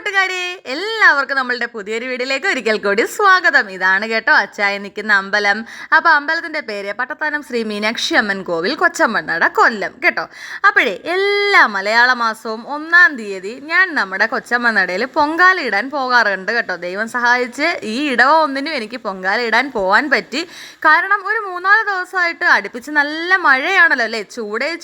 കൂട്ടുകാരെ, എല്ലാവർക്കും നമ്മളുടെ പുതിയൊരു വീഡിയോയിലേക്ക് ഒരിക്കൽ കൂടി സ്വാഗതം. ഇതാണ് കേട്ടോ അച്ചായ നിൽക്കുന്ന അമ്പലം. അപ്പോൾ അമ്പലത്തിൻ്റെ പേര് പട്ടത്താനം ശ്രീ മീനാക്ഷി അമ്മൻ കോവിൽ, കൊച്ചമ്മണ്ണട, കൊല്ലം കേട്ടോ. അപ്പോഴേ എല്ലാ മലയാള മാസവും 1-ാം തീയതി ഞാൻ നമ്മുടെ കൊച്ചമ്മണ്ണടയിൽ പൊങ്കാല ഇടാൻ പോകാറുണ്ട് കേട്ടോ. ദൈവം സഹായിച്ച് ഈ ഇടവ ഒന്നിനും എനിക്ക് പൊങ്കാല ഇടാൻ പോകാൻ പറ്റി. കാരണം ഒരു 3-4 ദിവസമായിട്ട് അടുപ്പിച്ച് നല്ല മഴയാണല്ലോ അല്ലേ.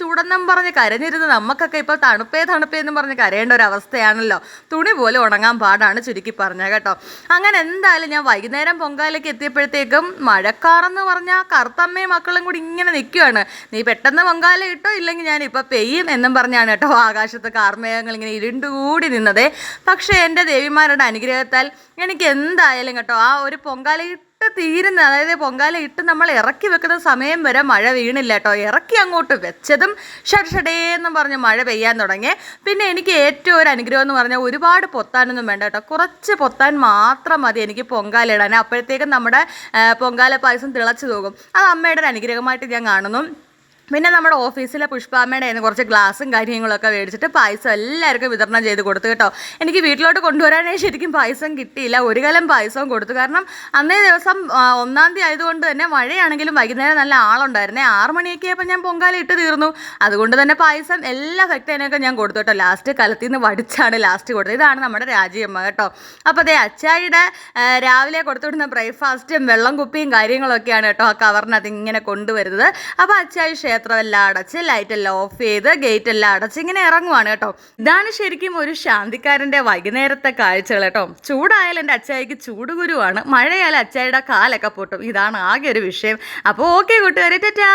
ചൂടെന്നും പറഞ്ഞ് കരഞ്ഞിരുന്ന് നമുക്കൊക്കെ ഇപ്പോൾ തണുപ്പേ എന്നും പറഞ്ഞ് കരയേണ്ട ഒരു അവസ്ഥയാണല്ലോ. തുണി പോലെ ഉണങ്ങാൻ പാടാണ് ചുരുക്കി പറഞ്ഞ കേട്ടോ. അങ്ങനെ എന്തായാലും ഞാൻ വൈകുന്നേരം പൊങ്കാലയ്ക്ക് എത്തിയപ്പോഴത്തേക്കും മഴക്കാറെന്ന് പറഞ്ഞാൽ കറുത്തമ്മയും മക്കളും കൂടി ഇങ്ങനെ നിൽക്കുകയാണ്. നീ പെട്ടെന്ന് പൊങ്കാല ഇട്ടോ, ഇല്ലെങ്കിൽ ഞാൻ ഇപ്പോൾ പെയ്യും എന്നും പറഞ്ഞാണ് കേട്ടോ ആകാശത്ത് കാർമേഘങ്ങൾ ഇങ്ങനെ ഇരുണ്ടുകൂടി നിന്നതേ. പക്ഷേ എൻ്റെ ദേവിമാരുടെ അനുഗ്രഹത്താൽ എനിക്ക് എന്തായാലും കേട്ടോ ആ ഒരു പൊങ്കാല തീരുന്ന, അതായത് പൊങ്കാല ഇട്ട് നമ്മൾ ഇറക്കി വെക്കുന്ന സമയം വരെ മഴ വീണില്ല കേട്ടോ. ഇറക്കി അങ്ങോട്ട് വെച്ചതും ഷടേന്നും പറഞ്ഞ് മഴ പെയ്യാൻ തുടങ്ങി. പിന്നെ എനിക്ക് ഏറ്റവും ഒരു അനുഗ്രഹം എന്ന് പറഞ്ഞാൽ ഒരുപാട് പൊത്താനൊന്നും വേണ്ട കേട്ടോ. കുറച്ച് പൊത്താൻ മാത്രം മതി എനിക്ക് പൊങ്കാല ഇടാൻ. അപ്പോഴത്തേക്കും നമ്മുടെ പൊങ്കാല പായസം തിളച്ചു പോകും. അത് അമ്മയുടെ ഒരു അനുഗ്രഹമായിട്ട് ഞാൻ കാണുന്നു. പിന്നെ നമ്മുടെ ഓഫീസിലെ പുഷ്പാമ്മയുടെ ആയിരുന്നു കുറച്ച് ഗ്ലാസും കാര്യങ്ങളൊക്കെ മേടിച്ചിട്ട് പായസം എല്ലാവർക്കും വിതരണം ചെയ്ത് കൊടുത്തു കേട്ടോ. എനിക്ക് വീട്ടിലോട്ട് കൊണ്ടുവരാനേ ശരിക്കും പായസം കിട്ടിയില്ല. ഒരു കലം പായസവും കൊടുത്തു. കാരണം അന്നേ ദിവസം 1-ാം തീയതി ആയതുകൊണ്ട് തന്നെ മഴയാണെങ്കിലും വൈകുന്നേരം നല്ല ആളുണ്ടായിരുന്നേ. 6 മണിയൊക്കെ ആയപ്പോൾ ഞാൻ പൊങ്കാല ഇട്ട് തീർന്നു. അതുകൊണ്ട് തന്നെ പായസം എല്ലാ ഭക്തനൊക്കെ ഞാൻ കൊടുത്തു കേട്ടോ. ലാസ്റ്റ് കലത്തിൽ നിന്ന് വടിച്ചാണ് ലാസ്റ്റ് കൊടുത്തത്. ഇതാണ് നമ്മുടെ രാജിയമ്മ കേട്ടോ. അപ്പോൾ അതേ അച്ചായിയുടെ രാവിലെ കൊടുത്തുവിടുന്ന ബ്രേക്ക്ഫാസ്റ്റും വെള്ളം കുപ്പിയും കാര്യങ്ങളൊക്കെയാണ് കേട്ടോ ആ കവറിനകത്ത് ഇങ്ങനെ കൊണ്ടുവരുന്നത്. അപ്പോൾ അച്ചായി ക്ഷേത്രമെല്ലാം അടച്ച് ലൈറ്റെല്ലാം ഓഫ് ചെയ്ത് ഗേറ്റ് എല്ലാം അടച്ച് ഇങ്ങനെ ഇറങ്ങുവാണ് കേട്ടോ. ഇതാണ് ശരിക്കും ഒരു ശാന്തിക്കാരൻ്റെ വൈകുന്നേരത്തെ കാഴ്ചകൾ കേട്ടോ. ചൂടായാലും എൻ്റെ അച്ചായിക്ക് ചൂടുകുരുവാണ്, മഴയായാലും അച്ചായിയുടെ കാലൊക്കെ പൊട്ടും. ഇതാണ് ആകെ ഒരു വിഷയം. അപ്പോൾ ഓക്കെ കൂട്ടുകാരെ, ടാറ്റാ.